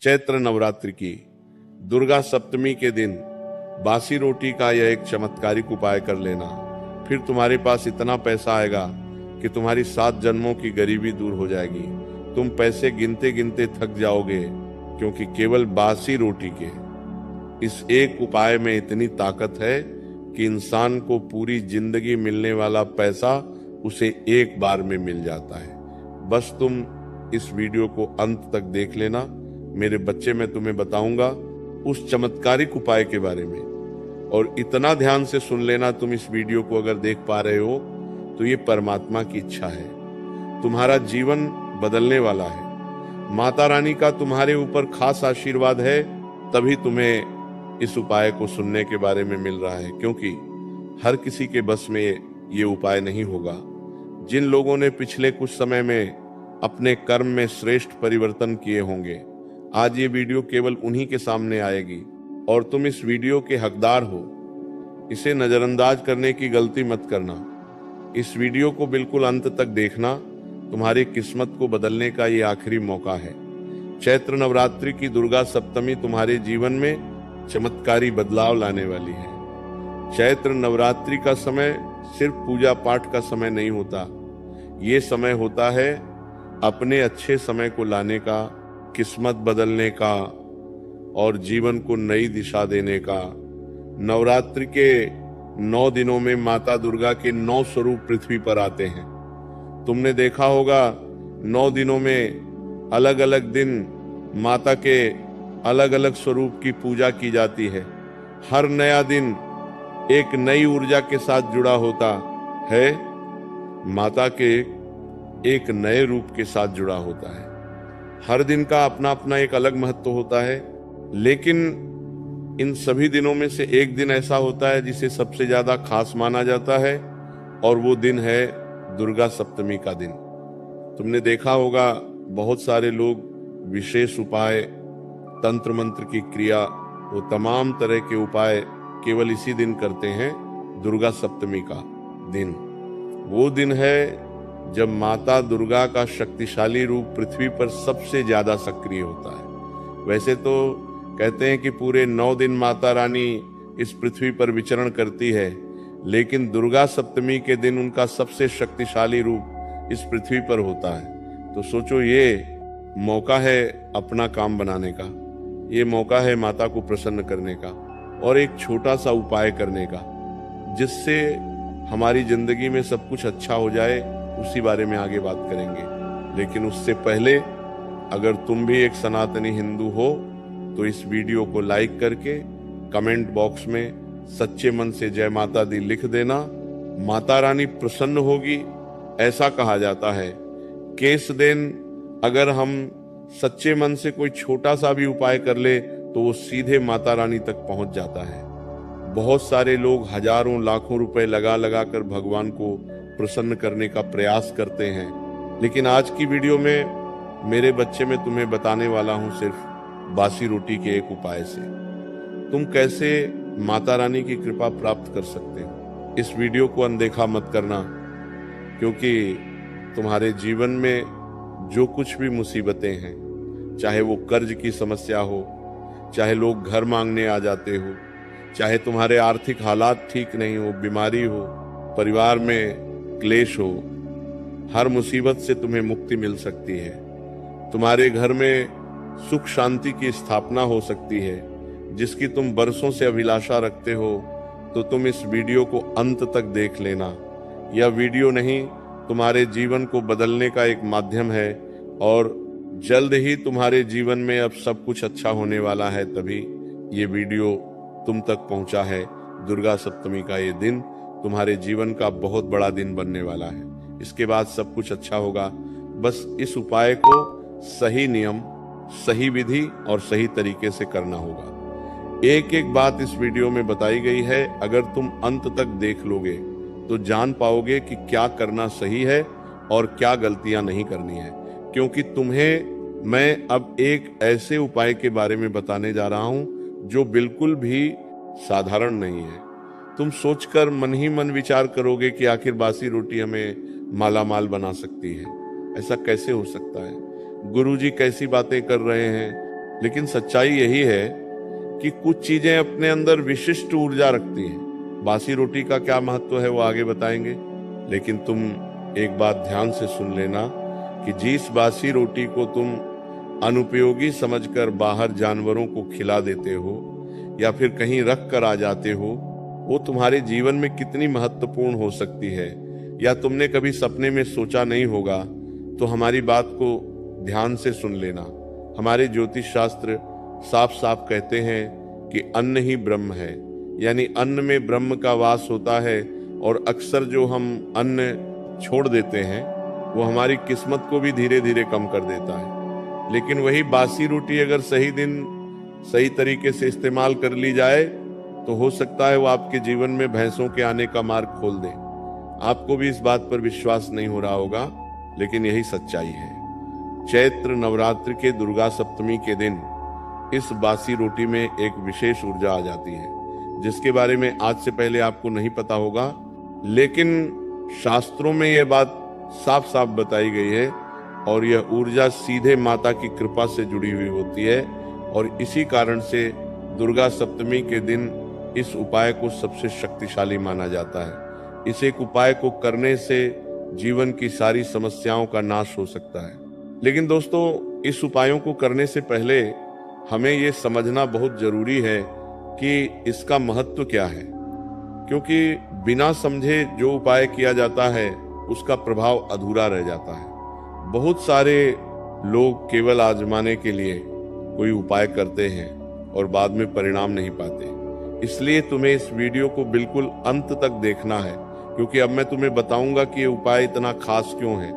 चैत्र नवरात्रि की दुर्गा सप्तमी के दिन बासी रोटी का यह एक चमत्कारिक उपाय कर लेना। फिर तुम्हारे पास इतना पैसा आएगा कि तुम्हारी 7 जन्मों की गरीबी दूर हो जाएगी। तुम पैसे गिनते गिनते थक जाओगे, क्योंकि केवल बासी रोटी के इस एक उपाय में इतनी ताकत है कि इंसान को पूरी जिंदगी मिलने वाला पैसा उसे एक बार में मिल जाता है। बस तुम इस वीडियो को अंत तक देख लेना। मेरे बच्चे, मैं तुम्हें बताऊंगा उस चमत्कारिक उपाय के बारे में, और इतना ध्यान से सुन लेना। तुम इस वीडियो को अगर देख पा रहे हो तो ये परमात्मा की इच्छा है, तुम्हारा जीवन बदलने वाला है। माता रानी का तुम्हारे ऊपर खास आशीर्वाद है, तभी तुम्हें इस उपाय को सुनने के बारे में मिल रहा है, क्योंकि हर किसी के बस में ये उपाय नहीं होगा। जिन लोगों ने पिछले कुछ समय में अपने कर्म में श्रेष्ठ परिवर्तन किए होंगे, आज ये वीडियो केवल उन्हीं के सामने आएगी, और तुम इस वीडियो के हकदार हो। इसे नजरअंदाज करने की गलती मत करना। इस वीडियो को बिल्कुल अंत तक देखना। तुम्हारी किस्मत को बदलने का ये आखिरी मौका है। चैत्र नवरात्रि की दुर्गा सप्तमी तुम्हारे जीवन में चमत्कारी बदलाव लाने वाली है। चैत्र नवरात्रि का समय सिर्फ पूजा पाठ का समय नहीं होता, ये समय होता है अपने अच्छे समय को लाने का, किस्मत बदलने का और जीवन को नई दिशा देने का। नवरात्रि के 9 दिनों में माता दुर्गा के 9 स्वरूप पृथ्वी पर आते हैं। तुमने देखा होगा 9 दिनों में अलग अलग दिन माता के अलग अलग स्वरूप की पूजा की जाती है। हर नया दिन एक नई ऊर्जा के साथ जुड़ा होता है, माता के एक नए रूप के साथ जुड़ा होता है। हर दिन का अपना अपना एक अलग महत्व होता है, लेकिन इन सभी दिनों में से एक दिन ऐसा होता है जिसे सबसे ज्यादा खास माना जाता है, और वो दिन है दुर्गा सप्तमी का दिन। तुमने देखा होगा बहुत सारे लोग विशेष उपाय, तंत्र मंत्र की क्रिया, वो तमाम तरह के उपाय केवल इसी दिन करते हैं, दुर्गा सप्तमी का दिन। वो दिन है जब माता दुर्गा का शक्तिशाली रूप पृथ्वी पर सबसे ज्यादा सक्रिय होता है। वैसे तो कहते हैं कि पूरे 9 दिन माता रानी इस पृथ्वी पर विचरण करती है, लेकिन दुर्गा सप्तमी के दिन उनका सबसे शक्तिशाली रूप इस पृथ्वी पर होता है। तो सोचो, ये मौका है अपना काम बनाने का, ये मौका है माता को प्रसन्न करने का और एक छोटा सा उपाय करने का, जिससे हमारी जिंदगी में सब कुछ अच्छा हो जाए। उसी बारे में आगे बात करेंगे, लेकिन उससे पहले अगर तुम भी एक सनातनी हिंदू हो तो इस वीडियो को लाइक करके कमेंट बॉक्स में सच्चे मन से जय माता दी लिख देना। माता रानी प्रसन्न होगी, ऐसा कहा जाता है कि इस दिन अगर हम सच्चे मन से कोई छोटा सा भी उपाय कर ले तो वो सीधे माता रानी तक पहुंच जाता है। बहुत सारे लोग हजारों लाखों रुपए लगा लगा कर भगवान को प्रसन्न करने का प्रयास करते हैं, लेकिन आज की वीडियो में मेरे बच्चे में तुम्हें बताने वाला हूं सिर्फ बासी रोटी के एक उपाय से तुम कैसे माता रानी की कृपा प्राप्त कर सकते हो। इस वीडियो को अनदेखा मत करना, क्योंकि तुम्हारे जीवन में जो कुछ भी मुसीबतें हैं, चाहे वो कर्ज की समस्या हो, चाहे लोग घर मांगने आ जाते हो, चाहे तुम्हारे आर्थिक हालात ठीक नहीं हो, बीमारी हो, परिवार में क्लेश हो, हर मुसीबत से तुम्हें मुक्ति मिल सकती है। तुम्हारे घर में सुख शांति की स्थापना हो सकती है, जिसकी तुम बरसों से अभिलाषा रखते हो। तो तुम इस वीडियो को अंत तक देख लेना। यह वीडियो नहीं, तुम्हारे जीवन को बदलने का एक माध्यम है, और जल्द ही तुम्हारे जीवन में अब सब कुछ अच्छा होने वाला है। तभी ये वीडियो तुम तक पहुंचा है। दुर्गा सप्तमी का ये दिन तुम्हारे जीवन का बहुत बड़ा दिन बनने वाला है। इसके बाद सब कुछ अच्छा होगा। बस इस उपाय को सही नियम, सही विधि और सही तरीके से करना होगा। एक एक बात इस वीडियो में बताई गई है। अगर तुम अंत तक देख लोगे तो जान पाओगे कि क्या करना सही है और क्या गलतियां नहीं करनी है, क्योंकि तुम्हें मैं अब एक ऐसे उपाय के बारे में बताने जा रहा हूं जो बिल्कुल भी साधारण नहीं है। तुम सोचकर मन ही मन विचार करोगे कि आखिर बासी रोटी हमें माला माल बना सकती है। ऐसा कैसे हो सकता है? गुरुजी कैसी बातें कर रहे हैं, लेकिन सच्चाई यही है कि कुछ चीजें अपने अंदर विशिष्ट ऊर्जा रखती हैं। बासी रोटी का क्या महत्व है वो आगे बताएंगे, लेकिन तुम एक बात ध्यान से सुन लेना कि जिस बासी रोटी को तुम अनुपयोगी समझकर बाहर जानवरों को खिला देते हो या फिर कहीं रख कर आ जाते हो, वो तुम्हारे जीवन में कितनी महत्वपूर्ण हो सकती है या तुमने कभी सपने में सोचा नहीं होगा। तो हमारी बात को ध्यान से सुन लेना। हमारे ज्योतिष शास्त्र साफ साफ कहते हैं कि अन्न ही ब्रह्म है, यानी अन्न में ब्रह्म का वास होता है। और अक्सर जो हम अन्न छोड़ देते हैं वो हमारी किस्मत को भी धीरे धीरे कम कर देता है। लेकिन वही बासी रोटी अगर सही दिन सही तरीके से इस्तेमाल कर ली जाए तो हो सकता है वो आपके जीवन में भैंसों के आने का मार्ग खोल दे। आपको भी इस बात पर विश्वास नहीं हो रहा होगा, लेकिन यही सच्चाई है। चैत्र नवरात्र के दुर्गा सप्तमी के दिन इस बासी रोटी में एक विशेष ऊर्जा आ जाती है, जिसके बारे में आज से पहले आपको नहीं पता होगा, लेकिन शास्त्रों में यह बात साफ साफ बताई गई है। और यह ऊर्जा सीधे माता की कृपा से जुड़ी हुई होती है। और इसी कारण से दुर्गा सप्तमी के दिन इस उपाय को सबसे शक्तिशाली माना जाता है। इस एक उपाय को करने से जीवन की सारी समस्याओं का नाश हो सकता है। लेकिन दोस्तों, इस उपायों को करने से पहले हमें ये समझना बहुत जरूरी है कि इसका महत्व क्या है, क्योंकि बिना समझे जो उपाय किया जाता है उसका प्रभाव अधूरा रह जाता है। बहुत सारे लोग केवल आजमाने के लिए कोई उपाय करते हैं और बाद में परिणाम नहीं पाते। इसलिए तुम्हें इस वीडियो को बिल्कुल अंत तक देखना है, क्योंकि अब मैं तुम्हें बताऊंगा कि ये उपाय इतना खास क्यों है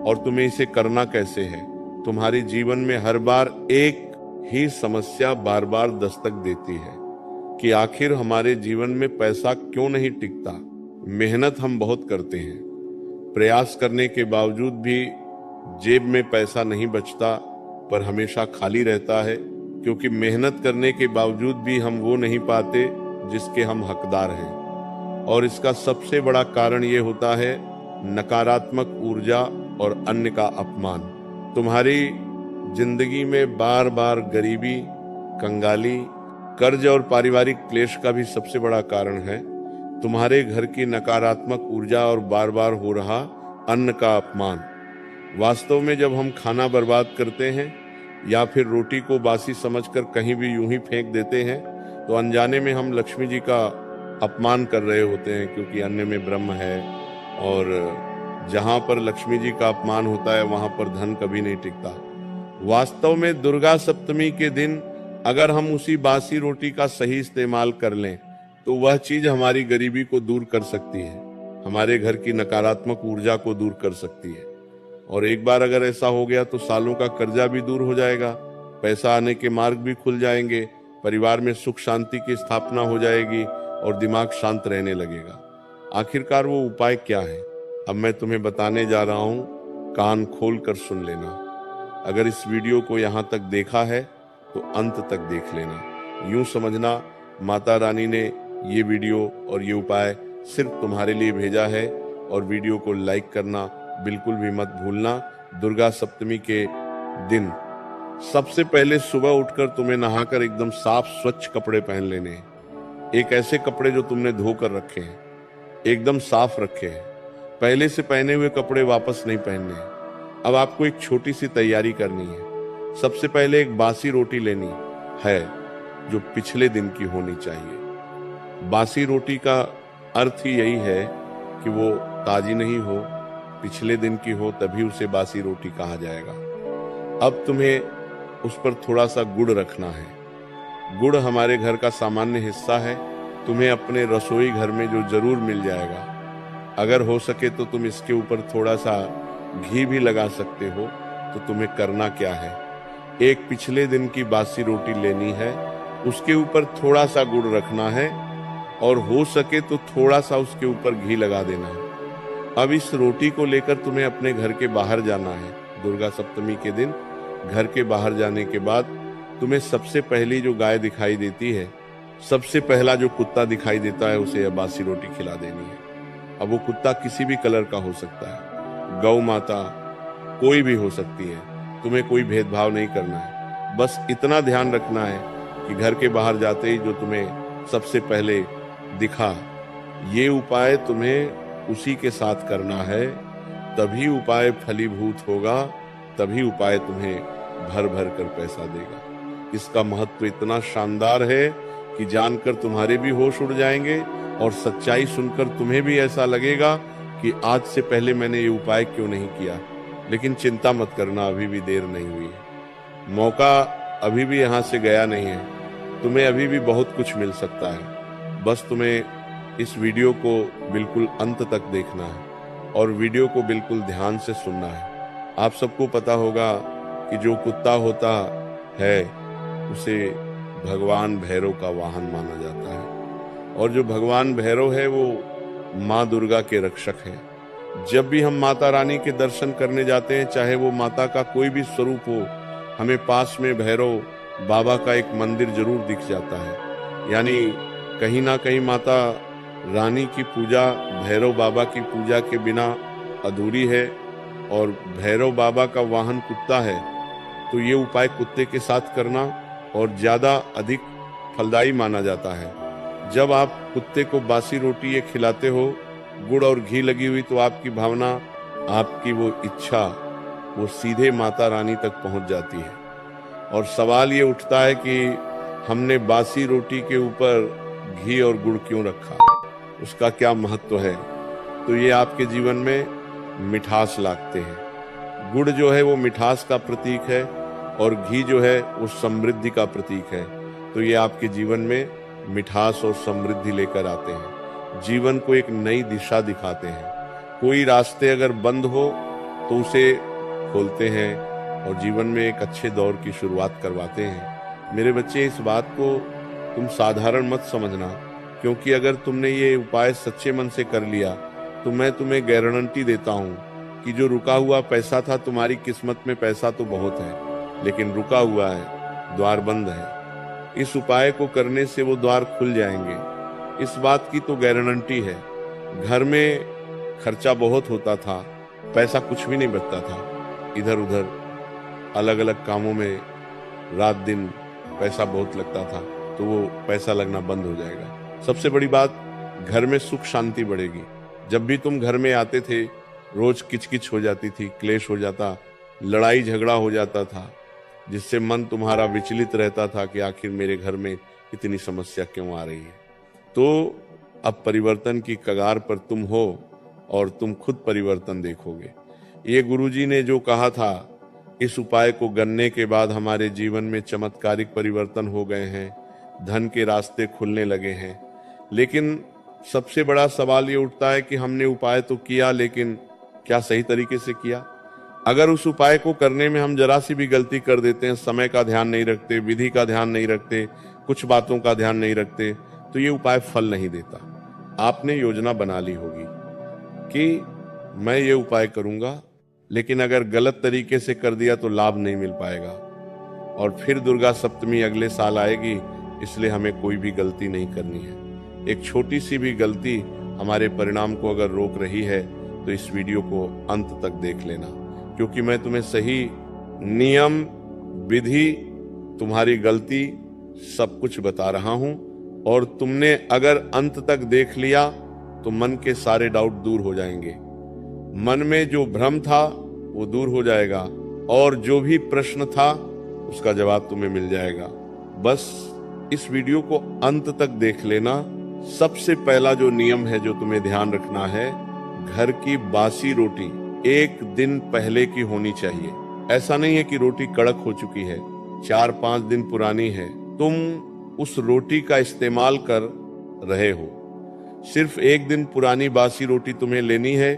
और तुम्हें इसे करना कैसे है। तुम्हारे जीवन में हर बार एक ही समस्या बार बार दस्तक देती है कि आखिर हमारे जीवन में पैसा क्यों नहीं टिकता। मेहनत हम बहुत करते हैं, प्रयास करने के बावजूद भी जेब में पैसा नहीं बचता, पर हमेशा खाली रहता है, क्योंकि मेहनत करने के बावजूद भी हम वो नहीं पाते जिसके हम हकदार हैं। और इसका सबसे बड़ा कारण ये होता है नकारात्मक ऊर्जा और अन्य का अपमान। तुम्हारी जिंदगी में बार बार गरीबी, कंगाली, कर्ज और पारिवारिक क्लेश का भी सबसे बड़ा कारण है तुम्हारे घर की नकारात्मक ऊर्जा और बार बार हो रहा अन्न का अपमान। वास्तव में जब हम खाना बर्बाद करते हैं या फिर रोटी को बासी समझकर कहीं भी यूं ही फेंक देते हैं, तो अनजाने में हम लक्ष्मी जी का अपमान कर रहे होते हैं, क्योंकि अन्न में ब्रह्म है और जहां पर लक्ष्मी जी का अपमान होता है वहां पर धन कभी नहीं टिकता। वास्तव में दुर्गा सप्तमी के दिन अगर हम उसी बासी रोटी का सही इस्तेमाल कर लें तो वह चीज हमारी गरीबी को दूर कर सकती है, हमारे घर की नकारात्मक ऊर्जा को दूर कर सकती है। और एक बार अगर ऐसा हो गया तो सालों का कर्जा भी दूर हो जाएगा, पैसा आने के मार्ग भी खुल जाएंगे, परिवार में सुख शांति की स्थापना हो जाएगी और दिमाग शांत रहने लगेगा। आखिरकार वो उपाय क्या है, अब मैं तुम्हें बताने जा रहा हूँ। कान खोल कर सुन लेना। अगर इस वीडियो को यहाँ तक देखा है तो अंत तक देख लेना। यूं समझना माता रानी ने ये वीडियो और ये उपाय सिर्फ तुम्हारे लिए भेजा है। और वीडियो को लाइक करना बिल्कुल भी मत भूलना। दुर्गा सप्तमी के दिन सबसे पहले सुबह उठकर तुम्हें नहाकर एकदम साफ स्वच्छ कपड़े पहन लेने हैं। एक ऐसे कपड़े जो तुमने धोकर रखे हैं, एकदम साफ रखे हैं। पहले से पहने हुए कपड़े वापस नहीं पहनने हैं। अब आपको एक छोटी सी तैयारी करनी है। सबसे पहले एक बासी रोटी लेनी है जो पिछले दिन की होनी चाहिए। बासी रोटी का अर्थ ही यही है कि वो ताजी नहीं हो, पिछले दिन की हो, तभी उसे बासी रोटी कहा जाएगा। अब तुम्हें उस पर थोड़ा सा गुड़ रखना है। गुड़ हमारे घर का सामान्य हिस्सा है, तुम्हें अपने रसोई घर में जो जरूर मिल जाएगा। अगर हो सके तो तुम इसके ऊपर थोड़ा सा घी भी लगा सकते हो। तो तुम्हें करना क्या है, एक पिछले दिन की बासी रोटी लेनी है, उसके ऊपर थोड़ा सा गुड़ रखना है और हो सके तो थोड़ा सा उसके ऊपर घी लगा देना है। अब इस रोटी को लेकर तुम्हें अपने घर के बाहर जाना है। दुर्गा सप्तमी के दिन घर के बाहर जाने के बाद तुम्हें सबसे पहली जो गाय दिखाई देती है, सबसे पहला जो कुत्ता दिखाई देता है, उसे यह बासी रोटी खिला देनी है। अब वो कुत्ता किसी भी कलर का हो सकता है, गौ माता कोई भी हो सकती है, तुम्हें कोई भेदभाव नहीं करना है। बस इतना ध्यान रखना है कि घर के बाहर जाते ही जो तुम्हें सबसे पहले दिखा, ये उपाय तुम्हें उसी के साथ करना है, तभी उपाय फलीभूत होगा, तभी उपाय तुम्हें भर भर कर पैसा देगा। इसका महत्व इतना शानदार है कि जानकर तुम्हारे भी होश उड़ जाएंगे और सच्चाई सुनकर तुम्हें भी ऐसा लगेगा कि आज से पहले मैंने ये उपाय क्यों नहीं किया। लेकिन चिंता मत करना, अभी भी देर नहीं हुई है, मौका अभी भी यहाँ से गया नहीं है, तुम्हें अभी भी बहुत कुछ मिल सकता है। बस तुम्हें इस वीडियो को बिल्कुल अंत तक देखना है और वीडियो को बिल्कुल ध्यान से सुनना है। आप सबको पता होगा कि जो कुत्ता होता है उसे भगवान भैरव का वाहन माना जाता है, और जो भगवान भैरव है वो माँ दुर्गा के रक्षक है। जब भी हम माता रानी के दर्शन करने जाते हैं, चाहे वो माता का कोई भी स्वरूप हो, हमें पास में भैरव बाबा का एक मंदिर जरूर दिख जाता है। यानी कहीं ना कहीं माता रानी की पूजा भैरव बाबा की पूजा के बिना अधूरी है, और भैरव बाबा का वाहन कुत्ता है, तो ये उपाय कुत्ते के साथ करना और ज्यादा अधिक फलदायी माना जाता है। जब आप कुत्ते को बासी रोटी ये खिलाते हो, गुड़ और घी लगी हुई, तो आपकी भावना, आपकी वो इच्छा, वो सीधे माता रानी तक पहुंच जाती है। और सवाल ये उठता है कि हमने बासी रोटी के ऊपर घी और गुड़ क्यों रखा, उसका क्या महत्व है? तो ये आपके जीवन में मिठास लाते हैं। गुड़ जो है वो मिठास का प्रतीक है और घी जो है वो समृद्धि का प्रतीक है। तो ये आपके जीवन में मिठास और समृद्धि लेकर आते हैं, जीवन को एक नई दिशा दिखाते हैं। कोई रास्ते अगर बंद हो तो उसे खोलते हैं और जीवन में एक अच्छे दौर की शुरुआत करवाते हैं। मेरे बच्चे, इस बात को तुम साधारण मत समझना, क्योंकि अगर तुमने ये उपाय सच्चे मन से कर लिया तो मैं तुम्हें गारंटी देता हूँ कि जो रुका हुआ पैसा था, तुम्हारी किस्मत में पैसा तो बहुत है लेकिन रुका हुआ है, द्वार बंद है। इस उपाय को करने से वो द्वार खुल जाएंगे, इस बात की तो गारंटी है। घर में खर्चा बहुत होता था, पैसा कुछ भी नहीं बचता था, इधर उधर अलग अलग कामों में रात दिन पैसा बहुत लगता था, तो वो पैसा लगना बंद हो जाएगा। सबसे बड़ी बात, घर में सुख शांति बढ़ेगी। जब भी तुम घर में आते थे, रोज किचकिच हो जाती थी, क्लेश हो जाता, लड़ाई झगड़ा हो जाता था, जिससे मन तुम्हारा विचलित रहता था कि आखिर मेरे घर में इतनी समस्या क्यों आ रही है। तो अब परिवर्तन की कगार पर तुम हो और तुम खुद परिवर्तन देखोगे। ये गुरुजी ने जो कहा था, इस उपाय को करने के बाद हमारे जीवन में चमत्कारिक परिवर्तन हो गए हैं, धन के रास्ते खुलने लगे हैं। लेकिन सबसे बड़ा सवाल ये उठता है कि हमने उपाय तो किया, लेकिन क्या सही तरीके से किया? अगर उस उपाय को करने में हम जरा सी भी गलती कर देते हैं, समय का ध्यान नहीं रखते, विधि का ध्यान नहीं रखते, कुछ बातों का ध्यान नहीं रखते, तो ये उपाय फल नहीं देता। आपने योजना बना ली होगी कि मैं ये उपाय करूंगा, लेकिन अगर गलत तरीके से कर दिया तो लाभ नहीं मिल पाएगा, और फिर दुर्गा सप्तमी अगले साल आएगी, इसलिए हमें कोई भी गलती नहीं करनी है। एक छोटी सी भी गलती हमारे परिणाम को अगर रोक रही है तो इस वीडियो को अंत तक देख लेना, क्योंकि मैं तुम्हें सही नियम, विधि, तुम्हारी गलती सब कुछ बता रहा हूं। और तुमने अगर अंत तक देख लिया तो मन के सारे डाउट दूर हो जाएंगे, मन में जो भ्रम था वो दूर हो जाएगा, और जो भी प्रश्न था उसका जवाब तुम्हें मिल जाएगा। बस इस वीडियो को अंत तक देख लेना। सबसे पहला जो नियम है जो तुम्हें ध्यान रखना है, घर की बासी रोटी 1 दिन पहले की होनी चाहिए। ऐसा नहीं है कि रोटी कड़क हो चुकी है, 4-5 दिन पुरानी है, तुम उस रोटी का इस्तेमाल कर रहे हो। सिर्फ 1 दिन पुरानी बासी रोटी तुम्हें लेनी है,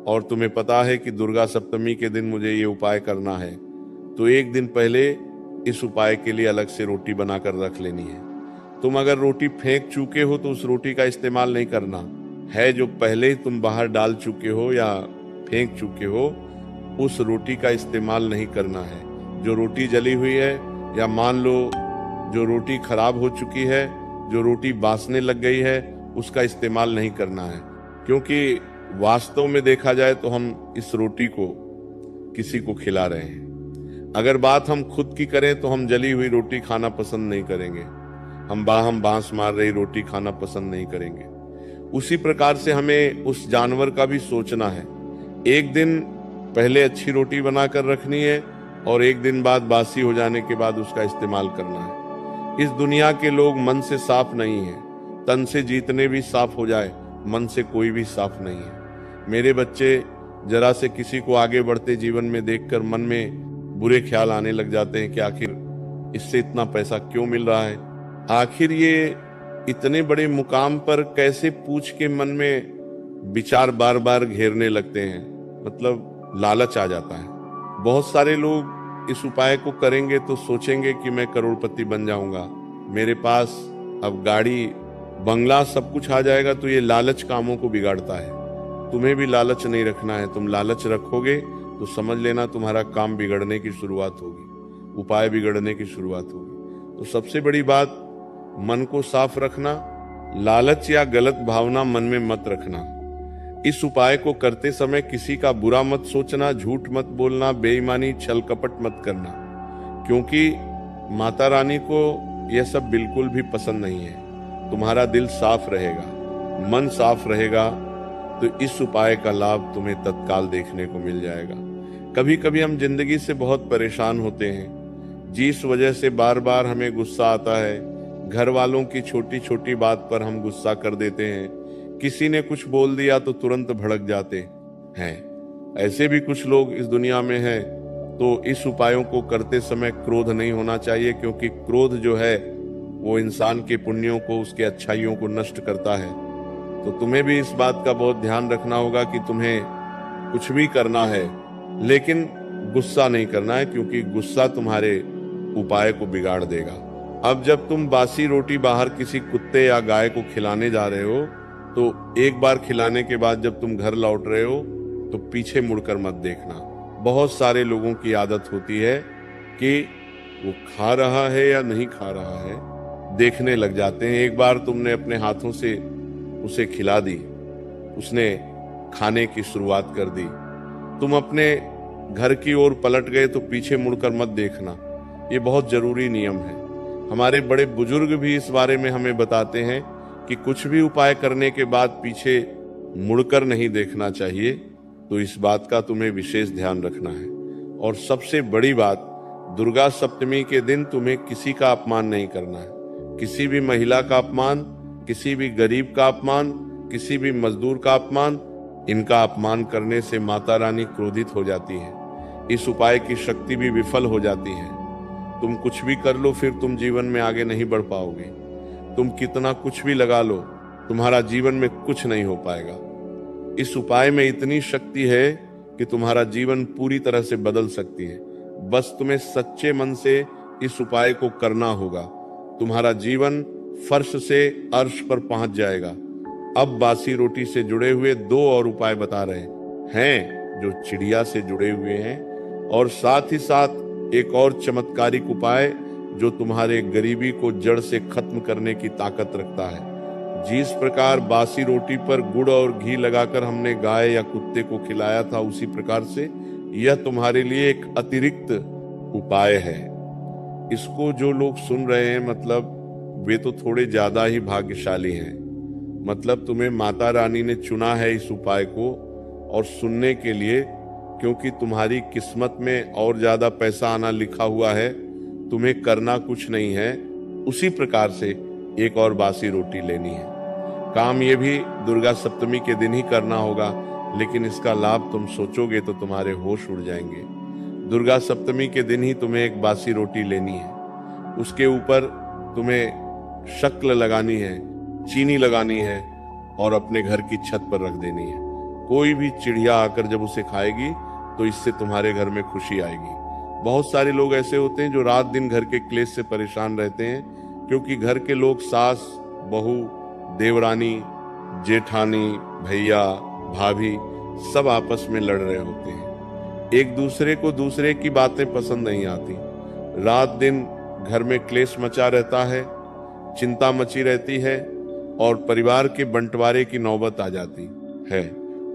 और तुम्हें पता है कि दुर्गा सप्तमी के दिन मुझे ये उपाय करना है, तो 1 दिन पहले इस उपाय के लिए अलग से रोटी बनाकर रख लेनी है। तुम अगर रोटी फेंक चुके हो तो उस रोटी का इस्तेमाल नहीं करना है, जो पहले तुम बाहर डाल चुके हो या फेंक चुके हो, उस रोटी का इस्तेमाल नहीं करना है। जो रोटी जली हुई है, या मान लो जो रोटी खराब हो चुकी है, जो रोटी बासने लग गई है, उसका इस्तेमाल नहीं करना है, क्योंकि वास्तव में देखा जाए तो हम इस रोटी को किसी को खिला रहे हैं। अगर बात हम खुद की करें तो हम जली हुई रोटी खाना पसंद नहीं करेंगे, हम बांस मार रही रोटी खाना पसंद नहीं करेंगे। उसी प्रकार से हमें उस जानवर का भी सोचना है। एक दिन पहले अच्छी रोटी बनाकर रखनी है और एक दिन बाद बासी हो जाने के बाद उसका इस्तेमाल करना है। इस दुनिया के लोग मन से साफ नहीं है। तन से जितने भी साफ हो जाए, मन से कोई भी साफ नहीं है। मेरे बच्चे जरा से किसी को आगे बढ़ते जीवन में देखकर मन में बुरे ख्याल आने लग जाते हैं कि आखिर इससे इतना पैसा क्यों मिल रहा है, आखिर ये इतने बड़े मुकाम पर कैसे, पूछ के मन में विचार बार बार घेरने लगते हैं। मतलब लालच आ जाता है। बहुत सारे लोग इस उपाय को करेंगे तो सोचेंगे कि मैं करोड़पति बन जाऊंगा, मेरे पास अब गाड़ी बंगला सब कुछ आ जाएगा। तो ये लालच कामों को बिगाड़ता है। तुम्हें भी लालच नहीं रखना है। तुम लालच रखोगे तो समझ लेना तुम्हारा काम बिगड़ने की शुरुआत होगी, उपाय बिगड़ने की शुरुआत होगी। तो सबसे बड़ी बात, मन को साफ रखना, लालच या गलत भावना मन में मत रखना। इस उपाय को करते समय किसी का बुरा मत सोचना, झूठ मत बोलना, बेईमानी छल कपट मत करना, क्योंकि माता रानी को यह सब बिल्कुल भी पसंद नहीं है। तुम्हारा दिल साफ रहेगा, मन साफ रहेगा तो इस उपाय का लाभ तुम्हें तत्काल देखने को मिल जाएगा। कभी कभी हम जिंदगी से बहुत परेशान होते हैं, जिस वजह से बार बार हमें गुस्सा आता है। घर वालों की छोटी छोटी बात पर हम गुस्सा कर देते हैं, किसी ने कुछ बोल दिया तो तुरंत भड़क जाते हैं। ऐसे भी कुछ लोग इस दुनिया में हैं। तो इस उपायों को करते समय क्रोध नहीं होना चाहिए, क्योंकि क्रोध जो है वो इंसान के पुण्यों को, उसके अच्छाइयों को नष्ट करता है। तो तुम्हें भी इस बात का बहुत ध्यान रखना होगा कि तुम्हें कुछ भी करना है लेकिन गुस्सा नहीं करना है, क्योंकि गुस्सा तुम्हारे उपाय को बिगाड़ देगा। अब जब तुम बासी रोटी बाहर किसी कुत्ते या गाय को खिलाने जा रहे हो तो एक बार खिलाने के बाद जब तुम घर लौट रहे हो तो पीछे मुड़कर मत देखना। बहुत सारे लोगों की आदत होती है कि वो खा रहा है या नहीं खा रहा है, देखने लग जाते हैं। एक बार तुमने अपने हाथों से उसे खिला दी, उसने खाने की शुरुआत कर दी, तुम अपने घर की ओर पलट गए तो पीछे मुड़कर मत देखना। ये बहुत जरूरी नियम है। हमारे बड़े बुजुर्ग भी इस बारे में हमें बताते हैं कि कुछ भी उपाय करने के बाद पीछे मुड़कर नहीं देखना चाहिए। तो इस बात का तुम्हें विशेष ध्यान रखना है। और सबसे बड़ी बात, दुर्गा सप्तमी के दिन तुम्हें किसी का अपमान नहीं करना है। किसी भी महिला का अपमान, किसी भी गरीब का अपमान, किसी भी मजदूर का अपमान, इनका अपमान करने से माता रानी क्रोधित हो जाती है। इस उपाय की शक्ति भी विफल हो जाती है। तुम कुछ भी कर लो, फिर तुम जीवन में आगे नहीं बढ़ पाओगे। तुम कितना कुछ भी लगा लो, तुम्हारा जीवन में कुछ नहीं हो पाएगा। इस उपाय में इतनी शक्ति है कि तुम्हारा जीवन पूरी तरह से बदल सकती है। बस तुम्हें सच्चे मन से इस उपाय को करना होगा। तुम्हारा जीवन फर्श से अर्श पर पहुंच जाएगा। अब बासी रोटी से जुड़े हुए 2 और उपाय बता रहे हैं जो चिड़िया से जुड़े हुए हैं, और साथ ही साथ एक और चमत्कारिक उपाय जो तुम्हारे गरीबी को जड़ से खत्म करने की ताकत रखता है। जिस प्रकार बासी रोटी पर गुड़ और घी लगाकर हमने गाय या कुत्ते को खिलाया था, उसी प्रकार से यह तुम्हारे लिए एक अतिरिक्त उपाय है। इसको जो लोग सुन रहे हैं, मतलब वे तो थोड़े ज्यादा ही भाग्यशाली हैं। मतलब तुम्हें माता रानी ने चुना है इस उपाय को और सुनने के लिए, क्योंकि तुम्हारी किस्मत में और ज्यादा पैसा आना लिखा हुआ है। तुम्हें करना कुछ नहीं है, उसी प्रकार से एक और बासी रोटी लेनी है। काम ये भी दुर्गा सप्तमी के दिन ही करना होगा, लेकिन इसका लाभ तुम सोचोगे तो तुम्हारे होश उड़ जाएंगे। दुर्गा सप्तमी के दिन ही तुम्हें एक बासी रोटी लेनी है। उसके ऊपर तुम्हें शक्ल लगानी है, चीनी लगानी है और अपने घर की छत पर रख देनी है। कोई भी चिड़िया आकर जब उसे खाएगी तो इससे तुम्हारे घर में खुशी आएगी। बहुत सारे लोग ऐसे होते हैं जो रात दिन घर के क्लेश से परेशान रहते हैं, क्योंकि घर के लोग सास, बहू, देवरानी, जेठानी, भैया, भाभी सब आपस में लड़ रहे होते हैं। एक दूसरे को दूसरे की बातें पसंद नहीं आती। रात दिन घर में क्लेश मचा रहता है, चिंता मची रहती है और परिवार के बंटवारे की नौबत आ जाती है,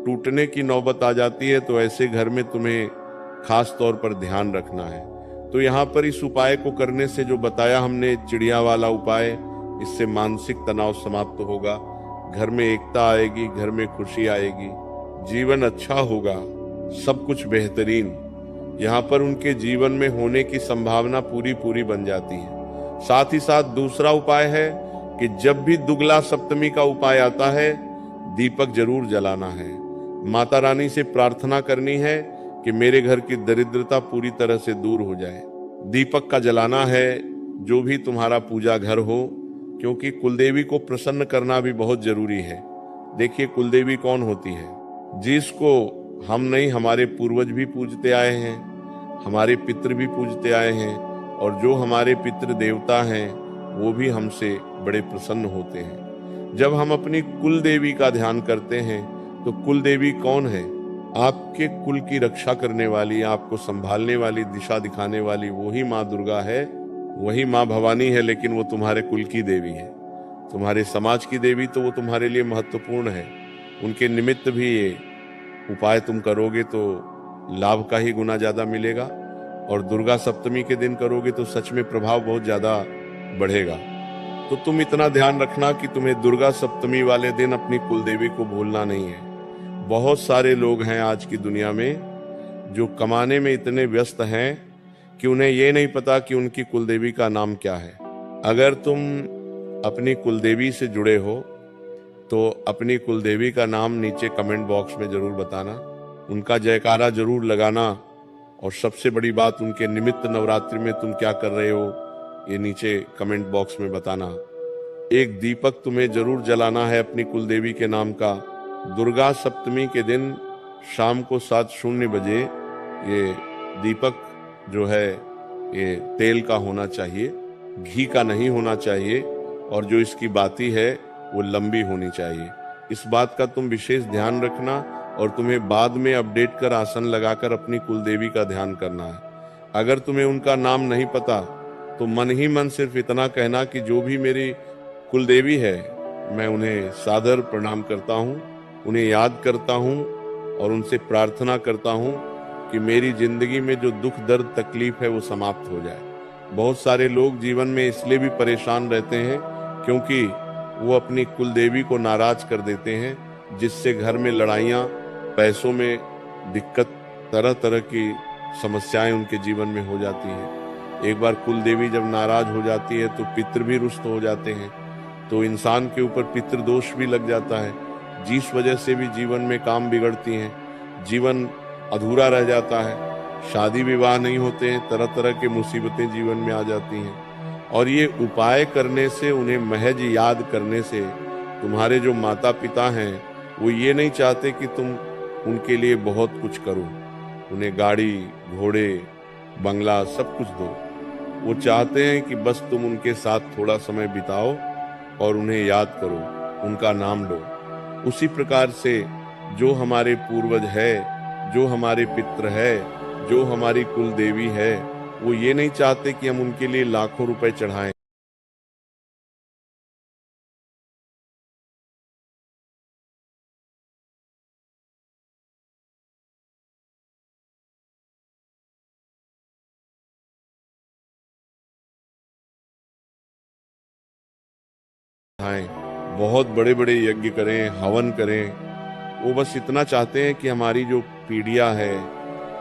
टूटने की नौबत आ जाती है। तो ऐसे घर में तुम्हें खास तौर पर ध्यान रखना है। तो यहाँ पर इस उपाय को करने से, जो बताया हमने चिड़िया वाला उपाय, इससे मानसिक तनाव समाप्त होगा, घर में एकता आएगी, घर में खुशी आएगी, जीवन अच्छा होगा, सब कुछ बेहतरीन। यहाँ पर उनके जीवन में होने की संभावना पूरी पूरी बन जाती है। साथ ही साथ दूसरा उपाय है कि जब भी दुगला सप्तमी का उपाय आता है, दीपक जरूर जलाना है। माता रानी से प्रार्थना करनी है कि मेरे घर की दरिद्रता पूरी तरह से दूर हो जाए। दीपक का जलाना है जो भी तुम्हारा पूजा घर हो, क्योंकि कुलदेवी को प्रसन्न करना भी बहुत जरूरी है। देखिए, कुलदेवी कौन होती है? जिसको हम नहीं, हमारे पूर्वज भी पूजते आए हैं, हमारे पितृ भी पूजते आए हैं, और जो हमारे पितृ देवता हैं वो भी हमसे बड़े प्रसन्न होते हैं। जब हम अपनी कुल देवी का ध्यान करते हैं तो कुल देवी कौन है? आपके कुल की रक्षा करने वाली, आपको संभालने वाली, दिशा दिखाने वाली वही माँ दुर्गा है, वही माँ भवानी है, लेकिन वो तुम्हारे कुल की देवी है, तुम्हारे समाज की देवी, तो वो तुम्हारे लिए महत्वपूर्ण है। उनके निमित्त भी ये उपाय तुम करोगे तो लाभ का ही गुना ज्यादा मिलेगा, और दुर्गा सप्तमी के दिन करोगे तो सच में प्रभाव बहुत ज्यादा बढ़ेगा। तो तुम इतना ध्यान रखना कि तुम्हें दुर्गा सप्तमी वाले दिन अपनी कुलदेवी को भूलना नहीं है। बहुत सारे लोग हैं आज की दुनिया में जो कमाने में इतने व्यस्त हैं कि उन्हें ये नहीं पता कि उनकी कुलदेवी का नाम क्या है। अगर तुम अपनी कुलदेवी से जुड़े हो तो अपनी कुलदेवी का नाम नीचे कमेंट बॉक्स में जरूर बताना, उनका जयकारा जरूर लगाना, और सबसे बड़ी बात, उनके निमित्त नवरात्रि में तुम क्या कर रहे हो ये नीचे कमेंट बॉक्स में बताना। एक दीपक तुम्हें जरूर जलाना है अपनी कुलदेवी के नाम का। दुर्गा सप्तमी के दिन शाम को 7:00 बजे ये दीपक जो है ये तेल का होना चाहिए, घी का नहीं होना चाहिए, और जो इसकी बाती है वो लंबी होनी चाहिए। इस बात का तुम विशेष ध्यान रखना, और तुम्हें बाद में अपडेट कर आसन लगाकर अपनी कुलदेवी का ध्यान करना है। अगर तुम्हें उनका नाम नहीं पता तो मन ही मन सिर्फ इतना कहना कि जो भी मेरी कुलदेवी है मैं उन्हें सादर प्रणाम करता हूँ, उन्हें याद करता हूँ, और उनसे प्रार्थना करता हूँ कि मेरी जिंदगी में जो दुख दर्द तकलीफ है वो समाप्त हो जाए। बहुत सारे लोग जीवन में इसलिए भी परेशान रहते हैं क्योंकि वो अपनी कुलदेवी को नाराज कर देते हैं, जिससे घर में लड़ाइयाँ, पैसों में दिक्कत, तरह तरह की समस्याएं उनके जीवन में हो जाती हैं। एक बार कुलदेवी जब नाराज हो जाती है तो पितृ भी रुष्ट हो जाते हैं, तो इंसान के ऊपर पितृदोष भी लग जाता है, जिस वजह से भी जीवन में काम बिगड़ती हैं, जीवन अधूरा रह जाता है, शादी विवाह नहीं होते हैं, तरह तरह की मुसीबतें जीवन में आ जाती हैं। और ये उपाय करने से, उन्हें महज याद करने से, तुम्हारे जो माता पिता हैं वो ये नहीं चाहते कि तुम उनके लिए बहुत कुछ करो, उन्हें गाड़ी, घोड़े, बंगला सब कुछ दो। वो चाहते हैं कि बस तुम उनके साथ थोड़ा समय बिताओ और उन्हें याद करो, उनका नाम लो। उसी प्रकार से जो हमारे पूर्वज है, जो हमारे पितृ है, जो हमारी कुल देवी है, वो ये नहीं चाहते कि हम उनके लिए लाखों रुपए चढ़ाएं। बहुत बड़े बड़े यज्ञ करें, हवन करें। वो बस इतना चाहते हैं कि हमारी जो पीढ़ियां है,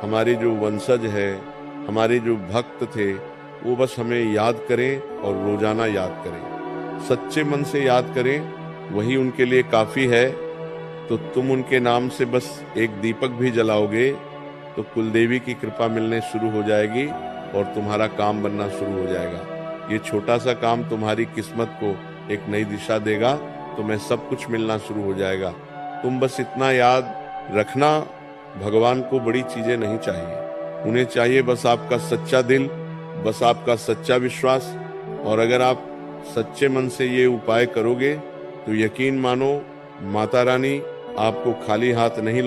हमारे जो वंशज है, हमारे जो भक्त थे, वो बस हमें याद करें और रोजाना याद करें, सच्चे मन से याद करें, वही उनके लिए काफी है। तो तुम उनके नाम से बस एक दीपक भी जलाओगे तो कुलदेवी की कृपा मिलने शुरू हो जाएगी और तुम्हारा काम बनना शुरू हो जाएगा। ये छोटा सा काम तुम्हारी किस्मत को एक नई दिशा देगा, तुम्हें सब कुछ मिलना शुरू हो जाएगा। तुम बस इतना याद रखना, भगवान को बड़ी चीजें नहीं चाहिए, उन्हें चाहिए बस आपका सच्चा दिल, बस आपका सच्चा विश्वास। और अगर आप सच्चे मन से ये उपाय करोगे तो यकीन मानो माता रानी आपको खाली हाथ नहीं